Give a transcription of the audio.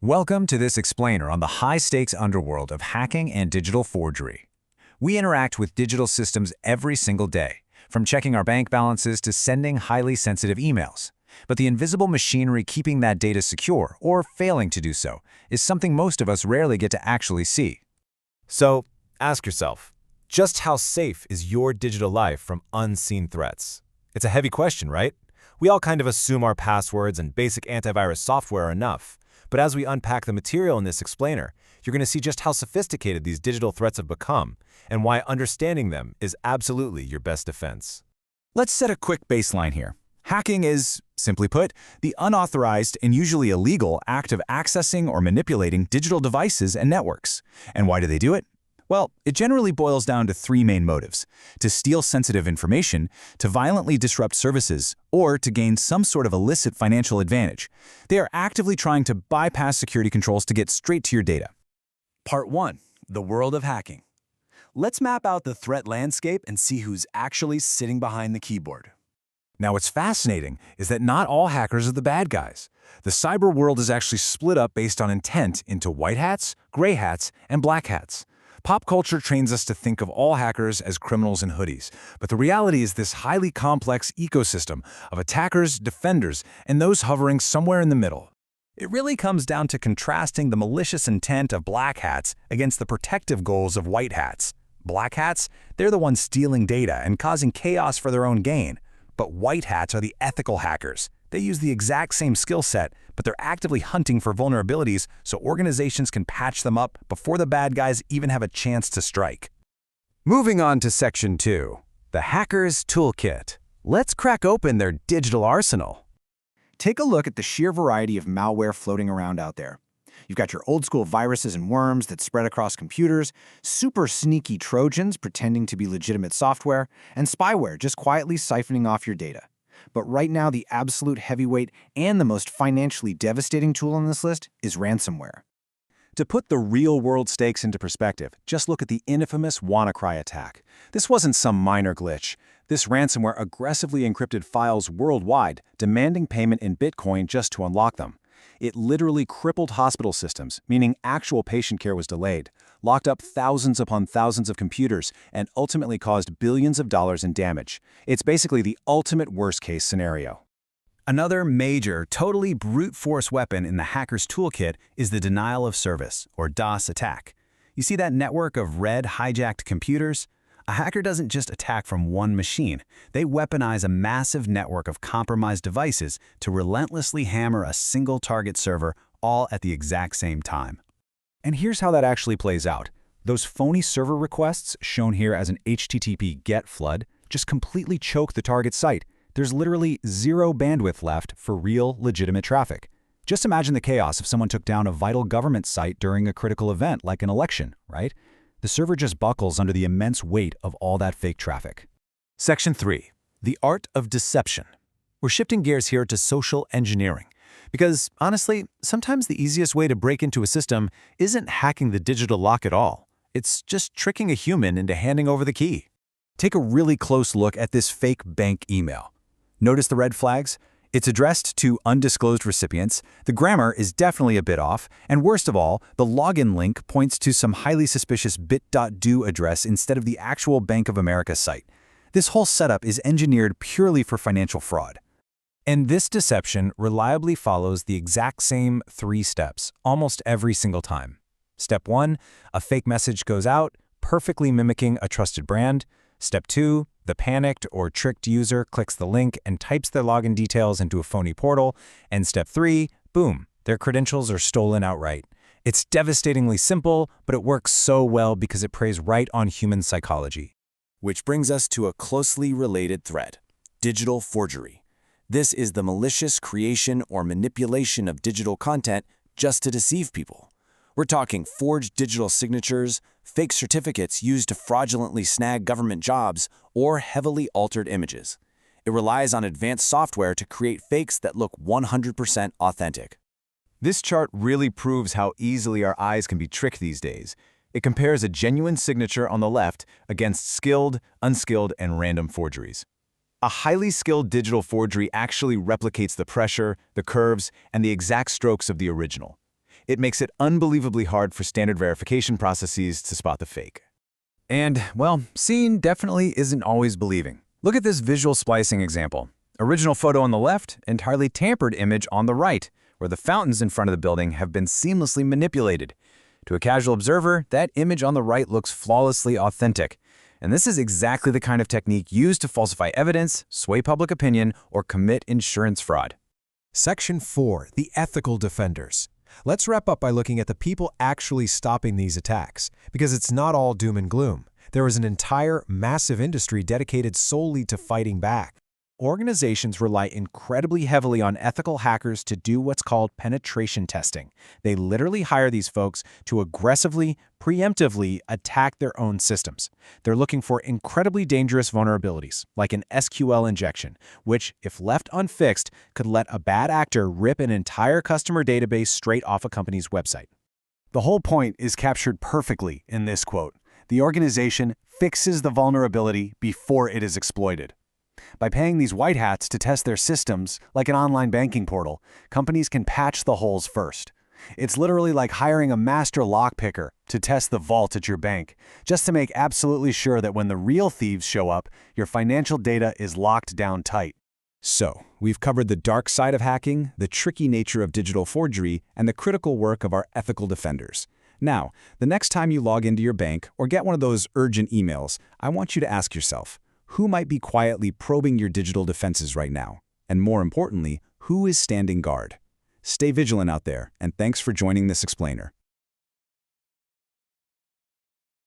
Welcome to this explainer on the high-stakes underworld of hacking and digital forgery. We interact with digital systems every single day, from checking our bank balances to sending highly sensitive emails. But the invisible machinery keeping that data secure, or failing to do so, is something most of us rarely get to actually see. So, ask yourself, just how safe is your digital life from unseen threats? It's a heavy question, right? We all kind of assume our passwords and basic antivirus software are enough. But as we unpack the material in this explainer, you're going to see just how sophisticated these digital threats have become and why understanding them is absolutely your best defense. Let's set a quick baseline here. Hacking is, simply put, the unauthorized and usually illegal act of accessing or manipulating digital devices and networks. And why do they do it? Well, it generally boils down to three main motives: to steal sensitive information, to violently disrupt services, or to gain some sort of illicit financial advantage. They are actively trying to bypass security controls to get straight to your data. Part 1. The world of hacking. Let's map out the threat landscape and see who's actually sitting behind the keyboard. Now, what's fascinating is that not all hackers are the bad guys. The cyber world is actually split up based on intent into white hats, gray hats, and black hats. Pop culture trains us to think of all hackers as criminals in hoodies, but the reality is this highly complex ecosystem of attackers, defenders, and those hovering somewhere in the middle. It really comes down to contrasting the malicious intent of black hats against the protective goals of white hats. Black hats, they're the ones stealing data and causing chaos for their own gain. But white hats are the ethical hackers. They use the exact same skill set, but they're actively hunting for vulnerabilities so organizations can patch them up before the bad guys even have a chance to strike. Moving on to Section 2, the Hacker's Toolkit. Let's crack open their digital arsenal. Take a look at the sheer variety of malware floating around out there. You've got your old-school viruses and worms that spread across computers, super sneaky Trojans pretending to be legitimate software, and spyware just quietly siphoning off your data. But right now, the absolute heavyweight and the most financially devastating tool on this list is ransomware. To put the real-world stakes into perspective, just look at the infamous WannaCry attack. This wasn't some minor glitch. This ransomware aggressively encrypted files worldwide, demanding payment in Bitcoin just to unlock them. It literally crippled hospital systems, meaning actual patient care was delayed, locked up thousands upon thousands of computers, and ultimately caused billions of dollars in damage. It's basically the ultimate worst-case scenario. Another major, totally brute force weapon in the hacker's toolkit is the denial of service, or DOS attack. You see that network of red hijacked computers? A hacker doesn't just attack from one machine. They weaponize a massive network of compromised devices to relentlessly hammer a single target server, all at the exact same time. And here's how that actually plays out. Those phony server requests, shown here as an HTTP GET flood, just completely choke the target site. There's literally zero bandwidth left for real, legitimate traffic. Just imagine the chaos if someone took down a vital government site during a critical event like an election, right? The server just buckles under the immense weight of all that fake traffic. Section 3, the Art of Deception. We're shifting gears here to social engineering. Because, honestly, sometimes the easiest way to break into a system isn't hacking the digital lock at all. It's just tricking a human into handing over the key. Take a really close look at this fake bank email. Notice the red flags? It's addressed to undisclosed recipients, the grammar is definitely a bit off, and worst of all, the login link points to some highly suspicious bit.do address instead of the actual Bank of America site. This whole setup is engineered purely for financial fraud. And this deception reliably follows the exact same 3 steps almost every single time. Step 1, a fake message goes out, perfectly mimicking a trusted brand. Step 2, the panicked or tricked user clicks the link and types their login details into a phony portal. And step 3, boom, their credentials are stolen outright. It's devastatingly simple, but it works so well because it preys right on human psychology. Which brings us to a closely related threat: digital forgery. This is the malicious creation or manipulation of digital content just to deceive people. We're talking forged digital signatures, fake certificates used to fraudulently snag government jobs, or heavily altered images. It relies on advanced software to create fakes that look 100% authentic. This chart really proves how easily our eyes can be tricked these days. It compares a genuine signature on the left against skilled, unskilled, and random forgeries. A highly skilled digital forgery actually replicates the pressure, the curves, and the exact strokes of the original. It makes it unbelievably hard for standard verification processes to spot the fake. And, well, seeing definitely isn't always believing. Look at this visual splicing example. Original photo on the left, entirely tampered image on the right, where the fountains in front of the building have been seamlessly manipulated. To a casual observer, that image on the right looks flawlessly authentic. And this is exactly the kind of technique used to falsify evidence, sway public opinion, or commit insurance fraud. Section 4. The ethical defenders. Let's wrap up by looking at the people actually stopping these attacks, because it's not all doom and gloom. There is an entire, massive industry dedicated solely to fighting back. Organizations rely incredibly heavily on ethical hackers to do what's called penetration testing. They literally hire these folks to aggressively, preemptively attack their own systems. They're looking for incredibly dangerous vulnerabilities, like an SQL injection, which, if left unfixed, could let a bad actor rip an entire customer database straight off a company's website. The whole point is captured perfectly in this quote. The organization fixes the vulnerability before it is exploited. By paying these white hats to test their systems, like an online banking portal, companies can patch the holes first. It's literally like hiring a master lockpicker to test the vault at your bank, just to make absolutely sure that when the real thieves show up, your financial data is locked down tight. So, we've covered the dark side of hacking, the tricky nature of digital forgery, and the critical work of our ethical defenders. Now, the next time you log into your bank or get one of those urgent emails, I want you to ask yourself, who might be quietly probing your digital defenses right now? And more importantly, who is standing guard? Stay vigilant out there, and thanks for joining this explainer.